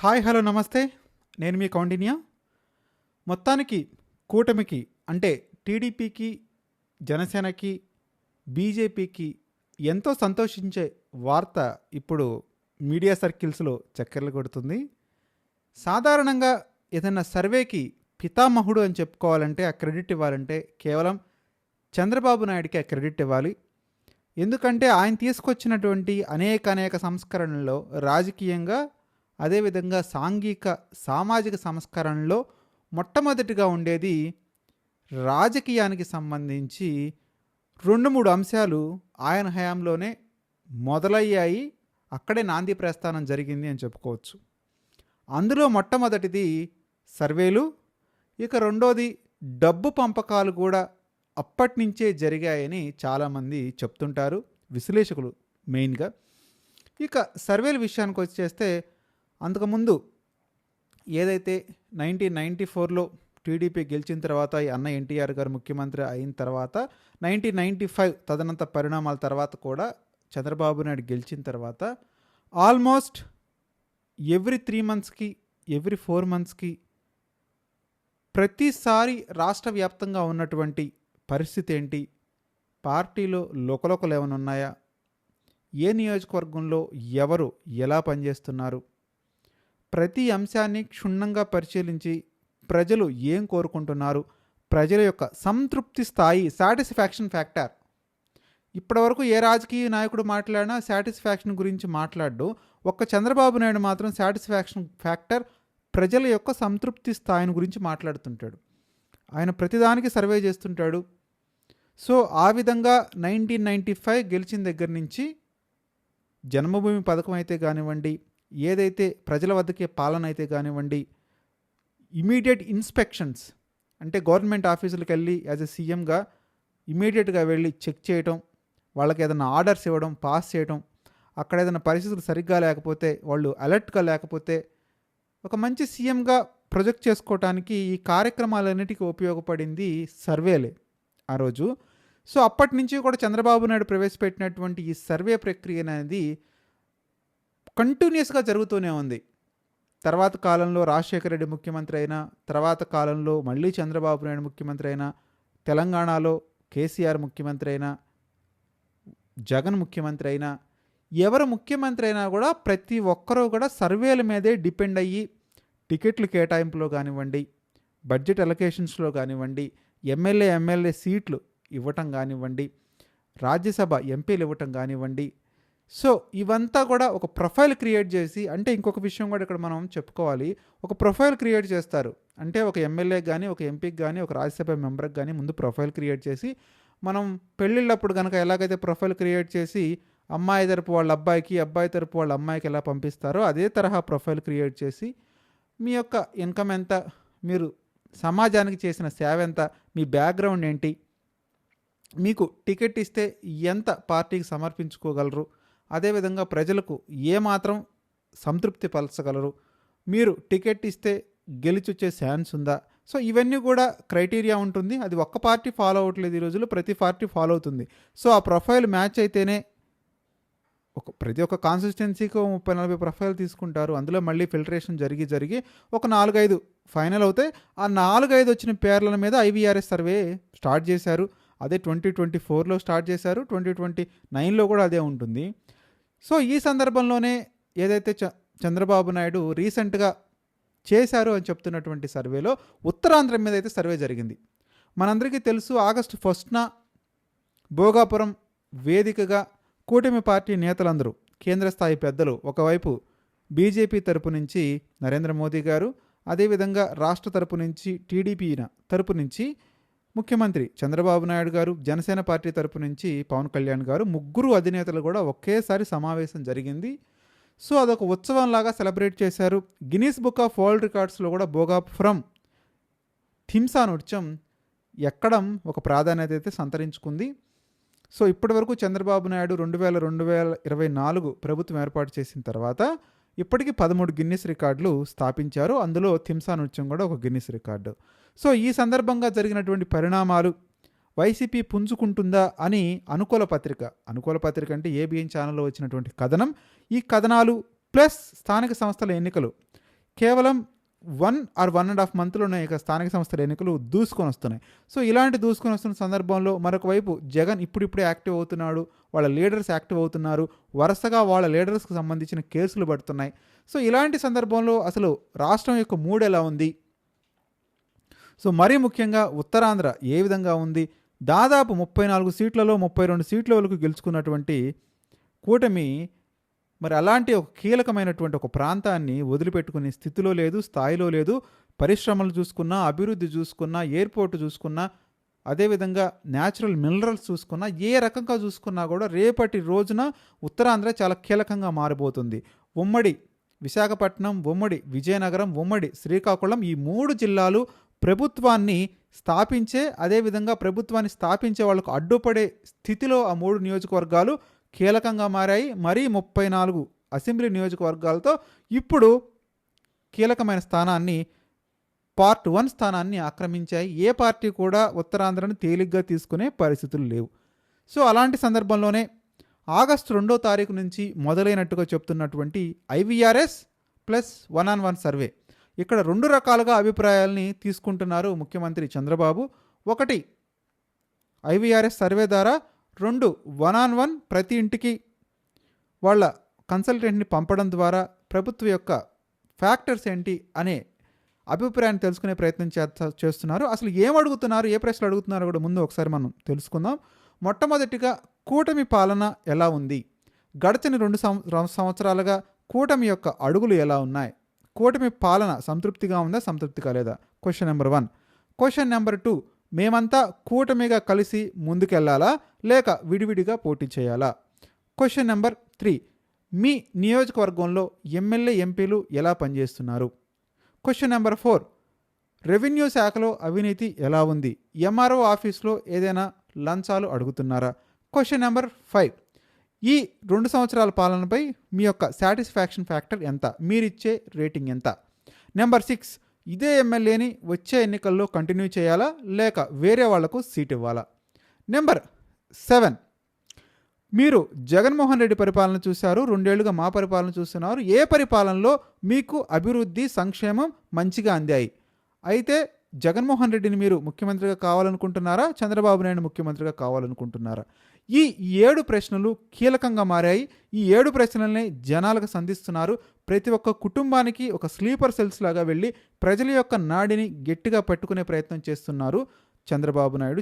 Hi hello నమస్తే. నేను మీ కౌండిన్య. మొత్తానికి కూటమికి అంటే టీడీపీకి, జనసేనకి, బీజేపీకి ఎంతో సంతోషించే వార్త ఇప్పుడు మీడియా సర్కిల్స్లో చక్కర్లు కొడుతుంది. సాధారణంగా ఏదైనా సర్వేకి పితామహుడు అని చెప్పుకోవాలంటే, ఆ క్రెడిట్ ఇవ్వాలంటే కేవలం చంద్రబాబు నాయుడికి ఆ క్రెడిట్ ఇవ్వాలి. ఎందుకంటే ఆయన తీసుకొచ్చినటువంటి అనేక సంస్కరణల్లో రాజకీయంగా, అదేవిధంగా సాంఘిక సామాజిక సంస్కరణలో మొట్టమొదటిగా ఉండేది రాజకీయానికి సంబంధించి 2-3 అంశాలు ఆయన హయాంలోనే మొదలయ్యాయి. అక్కడే నాంది ప్రస్థానం జరిగింది అని చెప్పుకోవచ్చు. అందులో మొట్టమొదటిది సర్వేలు, ఇక రెండోది డబ్బు పంపకాలు కూడా అప్పటి నుంచే జరిగాయని చాలామంది చెప్తుంటారు, విశ్లేషకులు మెయిన్గా. ఇక సర్వేల విషయానికి వచ్చేస్తే, అంతకుముందు ఏదైతే 1994లో టీడీపీ గెలిచిన తర్వాత ఈ అన్న ఎన్టీఆర్ గారు ముఖ్యమంత్రి అయిన తర్వాత 1995 తదనంత పరిణామాల తర్వాత కూడా చంద్రబాబు నాయుడు గెలిచిన తర్వాత ఆల్మోస్ట్ ఎవ్రీ 3 మంత్స్కి, ఎవ్రీ 4 మంత్స్కి ప్రతిసారి రాష్ట్ర వ్యాప్తంగా ఉన్నటువంటి పరిస్థితి ఏంటి, పార్టీలో లోకలోకలు ఏమైనా ఉన్నాయా, ఏ నియోజకవర్గంలో ఎవరు ఎలా పనిచేస్తున్నారు, ప్రతి అంశాన్ని క్షుణ్ణంగా పరిశీలించి ప్రజలు ఏం కోరుకుంటున్నారు, ప్రజల యొక్క సంతృప్తి స్థాయి, సాటిస్ఫాక్షన్ ఫ్యాక్టర్. ఇప్పటివరకు ఏ రాజకీయ నాయకుడు మాట్లాడినా సాటిస్ఫాక్షన్ గురించి మాట్లాడు, ఒక్క చంద్రబాబు నాయుడు మాత్రం సాటిస్ఫాక్షన్ ఫ్యాక్టర్, ప్రజల యొక్క సంతృప్తి స్థాయిని గురించి మాట్లాడుతుంటాడు. ఆయన ప్రతిదానికి సర్వే చేస్తుంటాడు. సో ఆ విధంగా 1995 గెలిచిన దగ్గర నుంచి జన్మభూమి పథకం అయితే కానివ్వండి, ఏదైతే ప్రజల వద్దకే పాలన అయితే కానివ్వండి, ఇమీడియట్ ఇన్స్పెక్షన్స్ అంటే గవర్నమెంట్ ఆఫీసులకు వెళ్ళి యాజ్ ఎ సీఎంగా ఇమీడియట్గా వెళ్ళి చెక్ చేయటం, వాళ్ళకి ఏదైనా ఆర్డర్స్ ఇవ్వడం, పాస్ చేయడం, అక్కడ ఏదైనా పరిస్థితులు సరిగ్గా లేకపోతే, వాళ్ళు అలర్ట్గా లేకపోతే ఒక మంచి సీఎంగా ప్రొజెక్ట్ చేసుకోవటానికి ఈ కార్యక్రమాలన్నిటికీ ఉపయోగపడింది సర్వేలే ఆ రోజు. సో అప్పటి నుంచి కూడా చంద్రబాబు నాయుడు ప్రవేశపెట్టినటువంటి ఈ సర్వే ప్రక్రియ అనేది కంటిన్యూస్గా జరుగుతూనే ఉంది. తర్వాత కాలంలో రాజశేఖర రెడ్డి ముఖ్యమంత్రి అయినా, తర్వాత కాలంలో మళ్ళీ చంద్రబాబు నాయుడు ముఖ్యమంత్రి అయినా, తెలంగాణలో కేసీఆర్ ముఖ్యమంత్రి అయినా, జగన్ ముఖ్యమంత్రి అయినా, ఎవరు ముఖ్యమంత్రి అయినా కూడా ప్రతి ఒక్కరూ కూడా సర్వేల మీదే డిపెండ్ అయ్యి టికెట్లు కేటాయింపులో కానివ్వండి, బడ్జెట్ అలొకేషన్స్లో కానివ్వండి, ఎమ్మెల్యే సీట్లు ఇవ్వటం కానివ్వండి, రాజ్యసభ ఎంపీలు ఇవ్వటం కానివ్వండి. సో ఇవంతా కూడా ఒక ప్రొఫైల్ క్రియేట్ చేసి, అంటే ఇంకొక విషయం కూడా ఇక్కడ మనం చెప్పుకోవాలి, ఒక ప్రొఫైల్ క్రియేట్ చేస్తారు. అంటే ఒక ఎమ్మెల్యేకి కానీ, ఒక ఎంపీకి కానీ, ఒక రాజ్యసభ మెంబర్కి కానీ ముందు ప్రొఫైల్ క్రియేట్ చేసి, మనం పెళ్ళిళ్ళప్పుడు కనుక ఎలాగైతే ప్రొఫైల్ క్రియేట్ చేసి అమ్మాయి తరపు వాళ్ళ అబ్బాయికి, అబ్బాయి తరపు వాళ్ళ అమ్మాయికి ఎలా పంపిస్తారో అదే తరహా ప్రొఫైల్ క్రియేట్ చేసి, మీ యొక్క ఇన్కమ్ ఎంత, మీరు సమాజానికి చేసిన సేవ ఎంత, మీ బ్యాక్గ్రౌండ్ ఏంటి, మీకు టికెట్ ఇస్తే ఎంత పార్టీకి సమర్పించుకోగలరు, అదేవిధంగా ప్రజలకు ఏమాత్రం సంతృప్తి పరచగలరు, మీరు టికెట్ ఇస్తే గెలిచొచ్చే ఛాన్స్ ఉందా. సో ఇవన్నీ కూడా క్రైటీరియా ఉంటుంది. అది ఒక్క పార్టీ ఫాలో అవ్వట్లేదు, ఈ రోజుల్లో ప్రతి పార్టీ ఫాలో అవుతుంది. సో ఆ ప్రొఫైల్ మ్యాచ్ అయితేనే ప్రతి ఒక్క కాన్సిస్టెన్సీకి 30-40 ప్రొఫైల్ తీసుకుంటారు. అందులో మళ్ళీ ఫిల్టరేషన్ జరిగి ఒక 4-5 ఫైనల్ అవుతాయి. ఆ 4-5 వచ్చిన పేర్ల మీద ఐవీఆర్ఎస్ సర్వే స్టార్ట్ చేశారు. అదే 2024లో స్టార్ట్ చేశారు, 2029లో కూడా అదే ఉంటుంది. సో ఈ సందర్భంలోనే ఏదైతే చంద్రబాబు నాయుడు రీసెంట్గా చేశారు అని చెప్తున్నటువంటి సర్వేలో ఉత్తరాంధ్ర మీద అయితే సర్వే జరిగింది. మనందరికీ తెలుసు, ఆగస్టు 1న భోగాపురం వేదికగా కూటమి పార్టీ నేతలందరూ, కేంద్ర స్థాయి పెద్దలు, ఒకవైపు బీజేపీ తరపు నుంచి నరేంద్ర మోదీ గారు, అదేవిధంగా రాష్ట్ర తరపు నుంచి టీడీపీ తరపు నుంచి ముఖ్యమంత్రి చంద్రబాబు నాయుడు గారు, జనసేన పార్టీ తరపు నుంచి పవన్ కళ్యాణ్ గారు, ముగ్గురు అధినేతలు కూడా ఒకేసారి సమావేశం జరిగింది. సో అదొక ఉత్సవంలాగా సెలబ్రేట్ చేశారు. గిన్నీస్ బుక్ ఆఫ్ వరల్డ్ రికార్డ్స్లో కూడా భోగాపురం థింసా నృత్యం ఎక్కడం ఒక ప్రాధాన్యత అయితే సంతరించుకుంది. సో ఇప్పటి వరకు చంద్రబాబు నాయుడు 2024 ప్రభుత్వం ఏర్పాటు చేసిన తర్వాత ఇప్పటికీ 13 గిన్నిస్ రికార్డులు స్థాపించారు. అందులో థింసా నృత్యం కూడా ఒక గిన్నిస్ రికార్డు. సో ఈ సందర్భంగా జరిగినటువంటి పరిణామాలు, వైసీపీ పుంజుకుంటుందా అని అనుకూల పత్రిక అంటే ఏబిఎన్ ఛానల్లో వచ్చినటువంటి కథనం, ఈ కథనాలు ప్లస్ స్థానిక సంస్థల ఎన్నికలు, కేవలం 1 or 1.5 మంత్లోనే ఇక స్థానిక సంస్థల ఎన్నికలు దూసుకొని వస్తున్నాయి. సో ఇలాంటి దూసుకొని వస్తున్న సందర్భంలో మరొక వైపు జగన్ ఇప్పుడిప్పుడే యాక్టివ్ అవుతున్నాడు, వాళ్ళ లీడర్స్ యాక్టివ్ అవుతున్నారు, వరుసగా వాళ్ళ లీడర్స్కి సంబంధించిన కేసులు పడుతున్నాయి. సో ఇలాంటి సందర్భంలో అసలు రాష్ట్రం యొక్క మూడ్ ఎలా ఉంది, సో మరీ ముఖ్యంగా ఉత్తరాంధ్ర ఏ విధంగా ఉంది, దాదాపు 34 సీట్లలో 32 సీట్ల వరకు గెలుచుకున్నటువంటి కూటమి మరి అలాంటి ఒక కీలకమైనటువంటి ఒక ప్రాంతాన్ని వదిలిపెట్టుకునే స్థితిలో లేదు, స్థాయిలో లేదు. పరిశ్రమలు చూసుకున్నా, అభివృద్ధి చూసుకున్నా, ఎయిర్పోర్ట్ చూసుకున్నా, అదేవిధంగా న్యాచురల్ మినరల్స్ చూసుకున్నా, ఏ రకంగా చూసుకున్నా కూడా రేపటి రోజున ఉత్తరాంధ్ర చాలా కీలకంగా మారిపోతుంది. ఉమ్మడి విశాఖపట్నం, ఉమ్మడి విజయనగరం, ఉమ్మడి శ్రీకాకుళం, ఈ 3 జిల్లాలు ప్రభుత్వాన్ని స్థాపించే, అదేవిధంగా ప్రభుత్వాన్ని స్థాపించే వాళ్ళకు అడ్డుపడే స్థితిలో ఆ 3 నియోజకవర్గాలు కీలకంగా మారాయి. మరీ 34 అసెంబ్లీ నియోజకవర్గాలతో ఇప్పుడు కీలకమైన స్థానాన్ని, పార్ట్ 1 స్థానాన్ని ఆక్రమించాయి. ఏ పార్టీ కూడా ఉత్తరాంధ్రను తేలిగ్గా తీసుకునే పరిస్థితులు లేవు. సో అలాంటి సందర్భంలోనే ఆగస్టు 2వ తారీఖు నుంచి మొదలైనట్టుగా చెప్తున్నటువంటి IVRS ప్లస్ 1-on-1 సర్వే, ఇక్కడ 2 రకాలుగా అభిప్రాయాల్ని తీసుకుంటున్నారు ముఖ్యమంత్రి చంద్రబాబు. ఒకటి IVRS సర్వే ద్వారా, 2 1-on-1 ప్రతి ఇంటికి వాళ్ళ కన్సల్టెంట్ని పంపడం ద్వారా ప్రభుత్వం యొక్క ఫ్యాక్టర్స్ ఏంటి అనే అభిప్రాయాన్ని తెలుసుకునే ప్రయత్నం చేస్తున్నారు. అసలు ఏం అడుగుతున్నారు, ఏ ప్రశ్నలు అడుగుతున్నారో కూడా ముందు ఒకసారి మనం తెలుసుకుందాం. మొట్టమొదటిగా కూటమి పాలన ఎలా ఉంది, గడిచిన 2 సంవత్సరాలుగా కూటమి యొక్క అడుగులు ఎలా ఉన్నాయి, కూటమి పాలన సంతృప్తిగా ఉందా, సంతృప్తిగా లేదా, క్వశ్చన్ నెంబర్ 1. క్వశ్చన్ నెంబర్ 2, మేమంతా కూటమిగా కలిసి ముందుకెళ్లాలా లేక విడివిడిగా పోటీ చేయాలా. క్వశ్చన్ నెంబర్ 3, మీ నియోజకవర్గంలో ఎమ్మెల్యే ఎంపీలు ఎలా పనిచేస్తున్నారు. క్వశ్చన్ నెంబర్ 4, రెవెన్యూ శాఖలో అవినీతి ఎలా ఉంది, MRO ఆఫీస్లో ఏదైనా లంచాలు అడుగుతున్నారా. క్వశ్చన్ నెంబర్ 5, ఈ 2 సంవత్సరాల పాలనపై మీ యొక్క సాటిస్ఫాక్షన్ ఫ్యాక్టర్ ఎంత, మీరిచ్చే రేటింగ్ ఎంత. నెంబర్ 6, ఇదే ఎమ్మెల్యేని వచ్చే ఎన్నికల్లో కంటిన్యూ చేయాలా లేక వేరే వాళ్లకు సీట్ ఇవ్వాలా. నెంబర్ 7, మీరు జగన్మోహన్ రెడ్డి పరిపాలన చూశారు, 2 ఏళ్లుగా మా పరిపాలన చూస్తున్నారు, ఏ పరిపాలనలో మీకు అభివృద్ధి సంక్షేమం మంచిగా అందాయి. అయితే జగన్మోహన్ రెడ్డిని మీరు ముఖ్యమంత్రిగా కావాలనుకుంటున్నారా, చంద్రబాబు నాయుడు ముఖ్యమంత్రిగా కావాలనుకుంటున్నారా. ఈ 7 ప్రశ్నలు కీలకంగా మారాయి. ఈ 7 ప్రశ్నలనే జనాలకు సంధిస్తున్నారు. ప్రతి ఒక్క కుటుంబానికి ఒక స్లీపర్ సెల్స్ లాగా వెళ్ళి ప్రజల యొక్క నాడిని గట్టిగా పట్టుకునే ప్రయత్నం చేస్తున్నారు చంద్రబాబు నాయుడు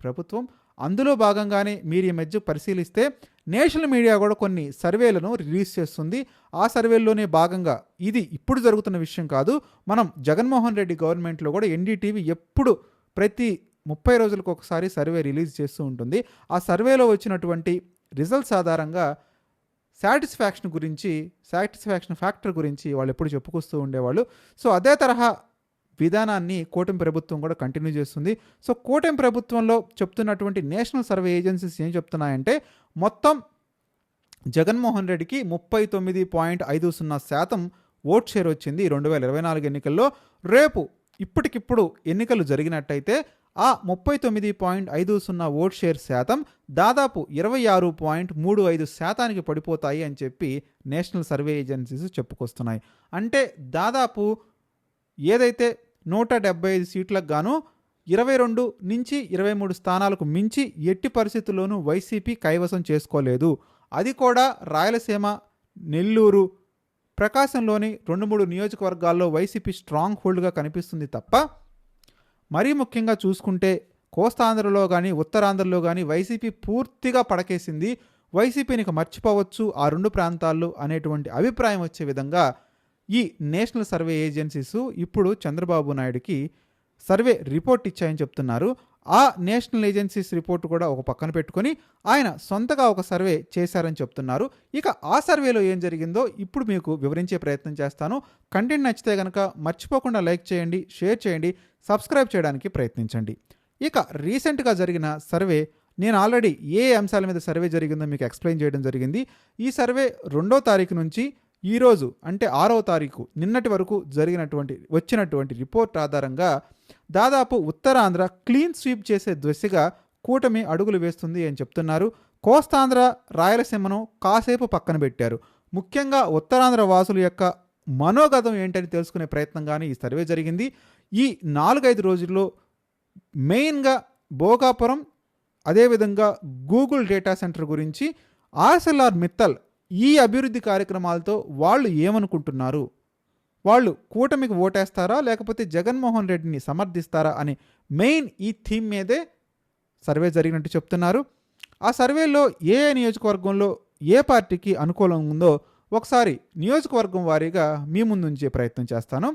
ప్రభుత్వం. అందులో భాగంగానే మీరు ఈ మధ్య పరిశీలిస్తే నేషనల్ మీడియా కూడా కొన్ని సర్వేలను రిలీజ్ చేస్తుంది. ఆ సర్వేల్లోనే భాగంగా, ఇది ఇప్పుడు జరుగుతున్న విషయం కాదు, మనం జగన్మోహన్ రెడ్డి గవర్నమెంట్లో కూడా NDTV ఎప్పుడు ప్రతి 30 రోజులకు ఒకసారి సర్వే రిలీజ్ చేస్తూ ఉంటుంది. ఆ సర్వేలో వచ్చినటువంటి రిజల్ట్స్ ఆధారంగా సాటిస్ఫాక్షన్ ఫ్యాక్టర్ గురించి వాళ్ళు ఎప్పుడు చెప్పుకొస్తూ ఉండేవాళ్ళు. సో అదే తరహా విధానాన్ని కూటమి ప్రభుత్వం కూడా కంటిన్యూ చేస్తుంది. సో కూటమి ప్రభుత్వంలో చెప్తున్నటువంటి నేషనల్ సర్వే ఏజెన్సీస్ ఏం చెప్తున్నాయంటే, మొత్తం జగన్మోహన్ రెడ్డికి 39.50% ఓట్ షేర్ వచ్చింది 2024 ఎన్నికల్లో. రేపు ఇప్పటికిప్పుడు ఎన్నికలు జరిగినట్టయితే ఆ 39.50 ఓట్ షేర్ శాతం దాదాపు 26.35% పడిపోతాయి అని చెప్పి నేషనల్ సర్వే ఏజెన్సీస్ చెప్పుకొస్తున్నాయి. అంటే దాదాపు ఏదైతే 175 సీట్లకు గాను 22 నుంచి 23 స్థానాలకు మించి ఎట్టి పరిస్థితుల్లోనూ వైసీపీ కైవసం చేసుకోలేదు. అది కూడా రాయలసీమ, నెల్లూరు, ప్రకాశంలోని 2-3 నియోజకవర్గాల్లో వైసీపీ స్ట్రాంగ్ హోల్డ్గా కనిపిస్తుంది తప్ప, మరీ ముఖ్యంగా చూసుకుంటే కోస్తాంధ్రలో కానీ ఉత్తరాంధ్రలో కానీ వైసీపీ పూర్తిగా పడకేసింది. వైసీపీని మర్చిపోవచ్చు ఆ 2 ప్రాంతాల్లో అనేటువంటి అభిప్రాయం వచ్చే విధంగా ఈ నేషనల్ సర్వే ఏజెన్సీస్ ఇప్పుడు చంద్రబాబు నాయుడుకి సర్వే రిపోర్ట్ ఇచ్చాయని చెప్తున్నారు. ఆ నేషనల్ ఏజెన్సీస్ రిపోర్ట్ కూడా ఒక పక్కన పెట్టుకొని ఆయన సొంతగా ఒక సర్వే చేశారని చెప్తున్నారు. ఇక ఆ సర్వేలో ఏం జరిగిందో ఇప్పుడు మీకు వివరించే ప్రయత్నం చేస్తాను. కంటెంట్ నచ్చితే కనుక మర్చిపోకుండా లైక్ చేయండి, షేర్ చేయండి, సబ్స్క్రైబ్ చేయడానికి ప్రయత్నించండి. ఇక రీసెంట్గా జరిగిన సర్వే, నేను ఆల్రెడీ ఏ అంశాల మీద సర్వే జరిగిందో మీకు ఎక్స్ప్లెయిన్ చేయడం జరిగింది. ఈ సర్వే 2వ తారీఖు నుంచి ఈరోజు అంటే 6వ తారీఖు నిన్నటి వరకు వచ్చినటువంటి రిపోర్ట్ ఆధారంగా దాదాపు ఉత్తరాంధ్ర క్లీన్ స్వీప్ చేసే దిశగా కూటమి అడుగులు వేస్తుంది అని చెప్తున్నారు. కోస్తాంధ్ర, రాయలసీమను కాసేపు పక్కన పెట్టారు. ముఖ్యంగా ఉత్తరాంధ్ర వాసుల యొక్క మనోగతం ఏంటని తెలుసుకునే ప్రయత్నం కానీ ఈ సర్వే జరిగింది. ఈ 4-5 రోజుల్లో మెయిన్గా భోగాపురం, అదేవిధంగా గూగుల్ డేటా సెంటర్ గురించి, ఆర్సెల్ఆర్ మిత్తల్ ఈ అభివృద్ధి కార్యక్రమాలతో వాళ్ళు ఏమనుకుంటున్నారు, వాళ్ళు కూటమికి ఓటేస్తారా లేకపోతే జగన్మోహన్ రెడ్డిని సమర్థిస్తారా అని మెయిన్ ఈ థీమ్ మీదే సర్వే జరిగినట్టు చెప్తున్నారు. ఆ సర్వేలో ఏ నియోజకవర్గంలో ఏ పార్టీకి అనుకూలంగా ఉందో ఒకసారి నియోజకవర్గం వారీగా మీ ముందు ఉంచే ప్రయత్నం చేస్తాను.